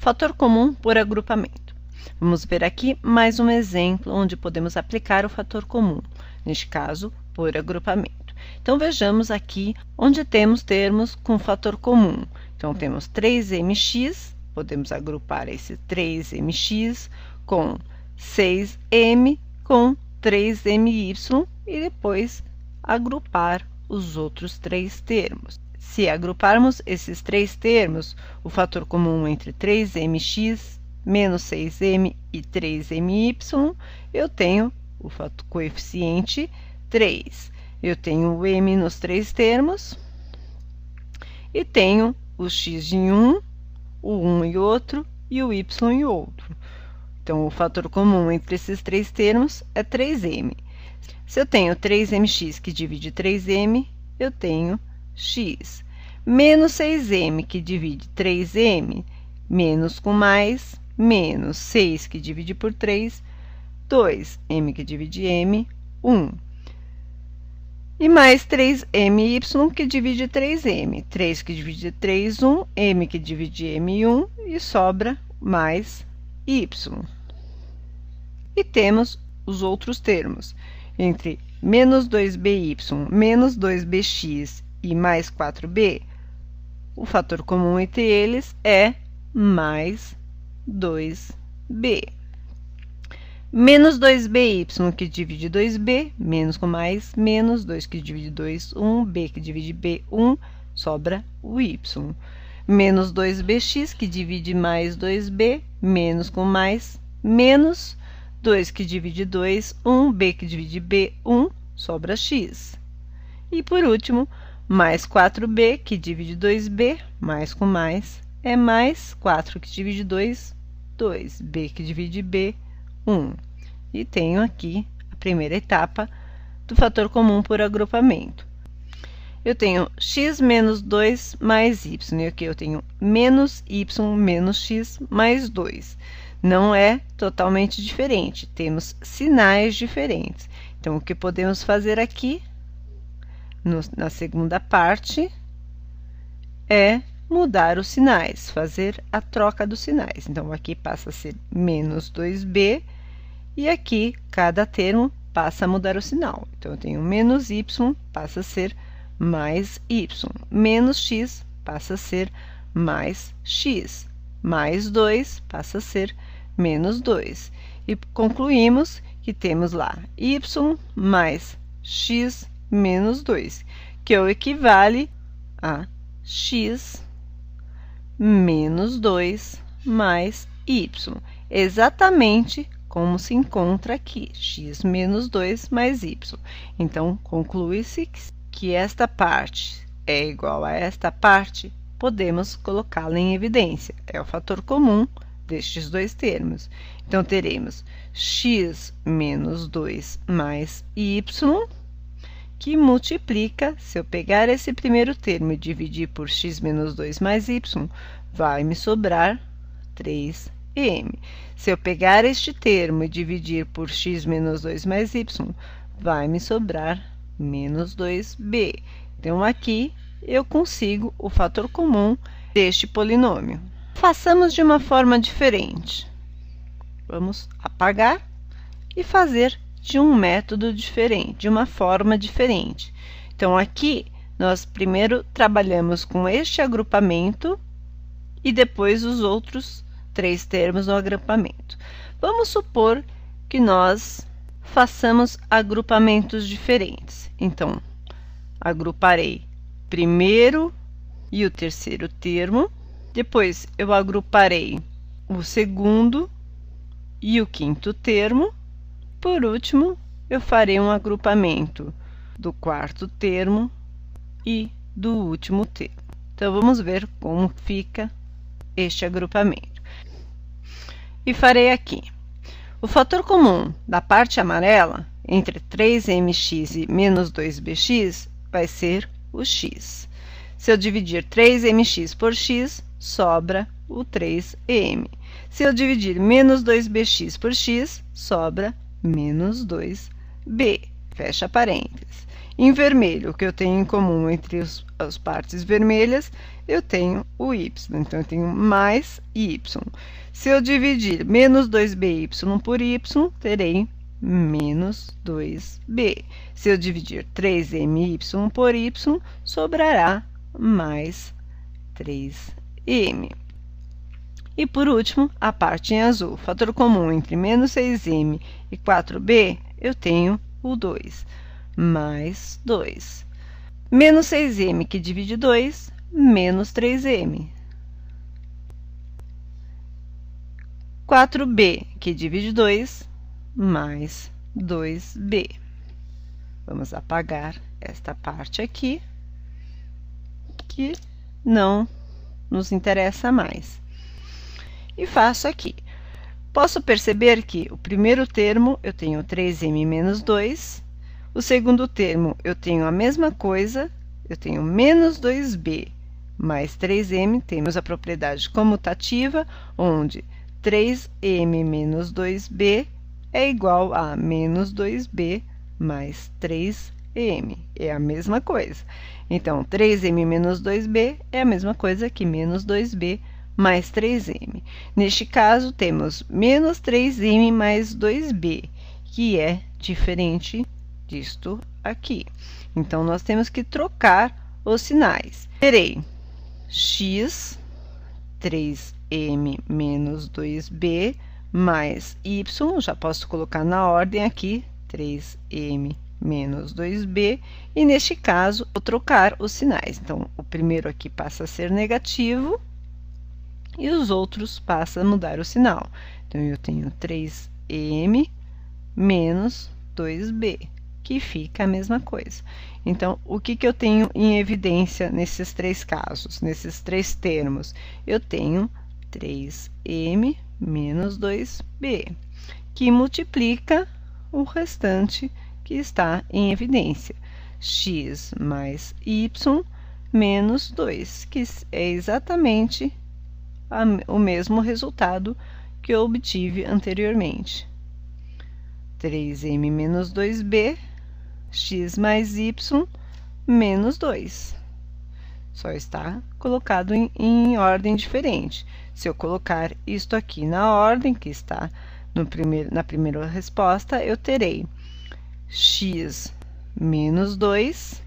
Fator comum por agrupamento. Vamos ver aqui mais um exemplo onde podemos aplicar o fator comum, neste caso, por agrupamento. Então, vejamos aqui onde temos termos com fator comum. Então, temos 3mx, podemos agrupar esse 3mx com 6m com 3my e depois agrupar os outros três termos. Se agruparmos esses três termos, o fator comum entre 3mx menos 6m e 3my, eu tenho o coeficiente 3. Eu tenho o m nos três termos e tenho o x em um, o 1 e outro e o y e outro. Então, o fator comum entre esses três termos é 3m. Se eu tenho 3mx que divide 3m, eu tenho x. Menos 6m que divide 3m, menos com mais, menos 6 que divide por 3, 2m que divide m, 1. E mais 3my que divide 3m. 3 que divide 3, 1. M que divide m, 1. E sobra mais y. E temos os outros termos. Entre menos 2by menos 2bx e mais 4b, o fator comum entre eles é mais 2b. Menos 2by que divide 2b, menos com mais, menos 2 que divide 2, 1, b que divide b, 1, sobra o y. Menos 2bx que divide mais 2b, menos com mais, menos 2 que divide 2, 1, b que divide b, 1, sobra x. E, por último, mais 4b que divide 2b, mais com mais, é mais 4 que divide 2, 2, b que divide b, 1. E tenho aqui a primeira etapa do fator comum por agrupamento. Eu tenho x menos 2 mais y, e aqui eu tenho menos y menos x mais 2. Não é totalmente diferente, temos sinais diferentes. Então, o que podemos fazer aqui, na segunda parte, é mudar os sinais, fazer a troca dos sinais. Então, aqui passa a ser menos 2b, e aqui, cada termo passa a mudar o sinal. Então, eu tenho menos y, passa a ser mais y. Menos x, passa a ser mais x. Mais 2, passa a ser menos 2. E concluímos que temos lá y mais x menos 2, que é o equivale a x menos 2 mais y. Exatamente como se encontra aqui, x menos 2 mais y. Então, conclui-se que esta parte é igual a esta parte, podemos colocá-la em evidência. É o fator comum destes dois termos. Então, teremos x menos 2 mais y, que multiplica, se eu pegar esse primeiro termo e dividir por x menos 2 mais y, vai me sobrar 3m. Se eu pegar este termo e dividir por x menos 2 mais y, vai me sobrar menos 2b. Então, aqui eu consigo o fator comum deste polinômio. Façamos de uma forma diferente. Vamos apagar e fazer de um método diferente, de uma forma diferente. Então, aqui, nós primeiro trabalhamos com este agrupamento e depois os outros três termos no agrupamento. Vamos supor que nós façamos agrupamentos diferentes. Então, agruparei o primeiro e o terceiro termo, depois eu agruparei o segundo e o quinto termo, por último, eu farei um agrupamento do quarto termo e do último termo. Então, vamos ver como fica este agrupamento. E farei aqui. O fator comum da parte amarela, entre 3mx e menos 2bx, vai ser o x. Se eu dividir 3mx por x, sobra o 3m. Se eu dividir menos 2bx por x, sobra menos 2b. Fecha parênteses. Em vermelho, o que eu tenho em comum entre as partes vermelhas, eu tenho o y. Então, eu tenho mais y. Se eu dividir menos 2by por y, terei menos 2b. Se eu dividir 3my por y, sobrará mais 3m. E, por último, a parte em azul. Fator comum entre menos 6m e 4b, eu tenho o 2, mais 2. Menos 6m que divide 2, menos 3m. 4b que divide 2, mais 2b. Vamos apagar esta parte aqui, que não nos interessa mais. E faço aqui. Posso perceber que o primeiro termo eu tenho 3m menos 2, o segundo termo eu tenho a mesma coisa, eu tenho menos 2b mais 3m, temos a propriedade comutativa, onde 3m menos 2b é igual a menos 2b mais 3m, é a mesma coisa. Então, 3m menos 2b é a mesma coisa que menos 2b mais 3m. Neste caso, temos menos 3m mais 2b, que é diferente disto aqui. Então, nós temos que trocar os sinais. Terei x, 3m menos 2b, mais y, já posso colocar na ordem aqui, 3m menos 2b, e neste caso, vou trocar os sinais. Então, o primeiro aqui passa a ser negativo, e os outros passam a mudar o sinal. Então, eu tenho 3m menos 2b, que fica a mesma coisa. Então, o que eu tenho em evidência nesses três casos, nesses três termos? Eu tenho 3m menos 2b, que multiplica o restante que está em evidência, x mais y menos 2, que é exatamente o mesmo resultado que eu obtive anteriormente. 3m menos 2b, x mais y menos 2. Só está colocado em ordem diferente. Se eu colocar isto aqui na ordem que está na primeira resposta, eu terei x menos 2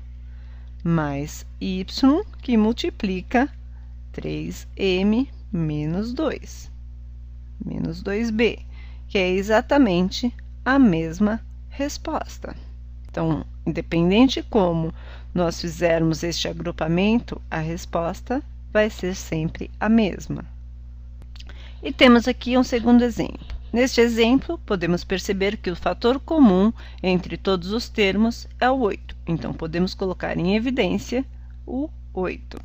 mais y, que multiplica 3m menos 2, menos 2b, que é exatamente a mesma resposta. Então, independente como nós fizermos este agrupamento, a resposta vai ser sempre a mesma. E temos aqui um segundo exemplo. Neste exemplo, podemos perceber que o fator comum entre todos os termos é o 8. Então, podemos colocar em evidência o 8.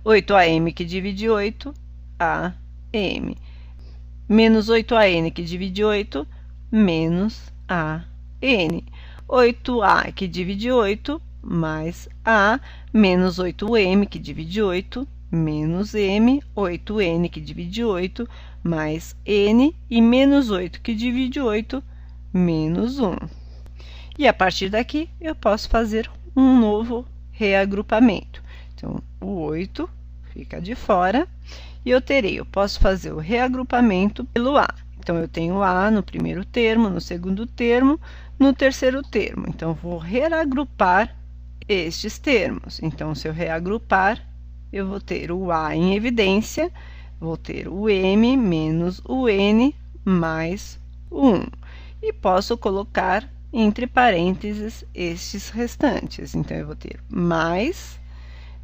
8am que divide 8, AM. Menos 8an que divide 8, menos AN. 8a que divide 8, mais A, menos 8m que divide 8, menos M, 8n que divide 8, mais N, e menos 8 que divide 8, menos 1. E a partir daqui, eu posso fazer um novo reagrupamento. Então, o 8 fica de fora, e eu posso fazer o reagrupamento pelo A. Então, eu tenho A no primeiro termo, no segundo termo, no terceiro termo. Então, vou reagrupar estes termos. Então, se eu reagrupar, eu vou ter o A em evidência, vou ter o M menos o N mais 1. E posso colocar entre parênteses estes restantes. Então, eu vou ter mais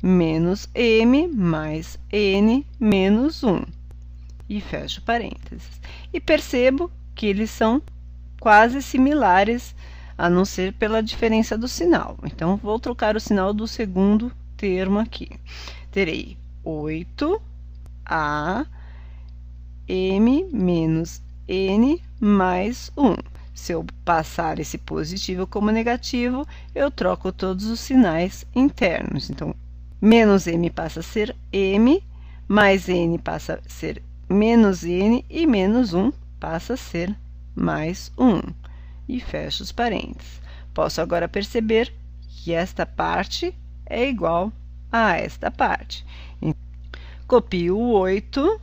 menos M mais N menos 1. E fecho parênteses. E percebo que eles são quase similares, a não ser pela diferença do sinal. Então, vou trocar o sinal do segundo termo aqui. Terei 8A M menos N mais 1. Se eu passar esse positivo como negativo, eu troco todos os sinais internos. Então, menos M passa a ser M, mais N passa a ser menos N, e menos 1 passa a ser mais 1. E fecho os parênteses. posso agora perceber que esta parte é igual a esta parte. Copio o 8,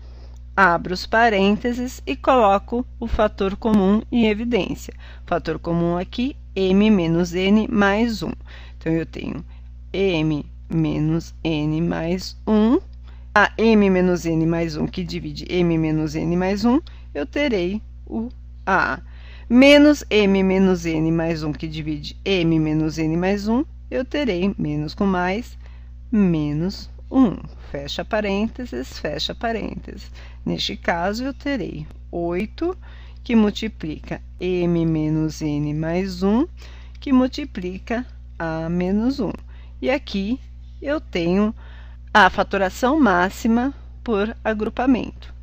abro os parênteses e coloco o fator comum em evidência. O fator comum aqui, m menos n mais 1. Então, eu tenho m menos n mais 1. A m menos n mais 1, que divide m menos n mais 1, eu terei o A. Menos m menos n mais 1, que divide m menos n mais 1, eu terei menos com mais, menos 1. Fecha parênteses, fecha parênteses. Neste caso, eu terei 8, que multiplica m menos n mais 1, que multiplica a menos 1. E aqui eu tenho a fatoração máxima por agrupamento.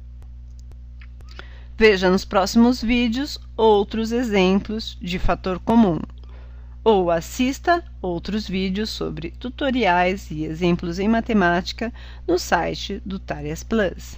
Veja nos próximos vídeos outros exemplos de fator comum, ou assista outros vídeos sobre tutoriais e exemplos em matemática no site do Talias Plus.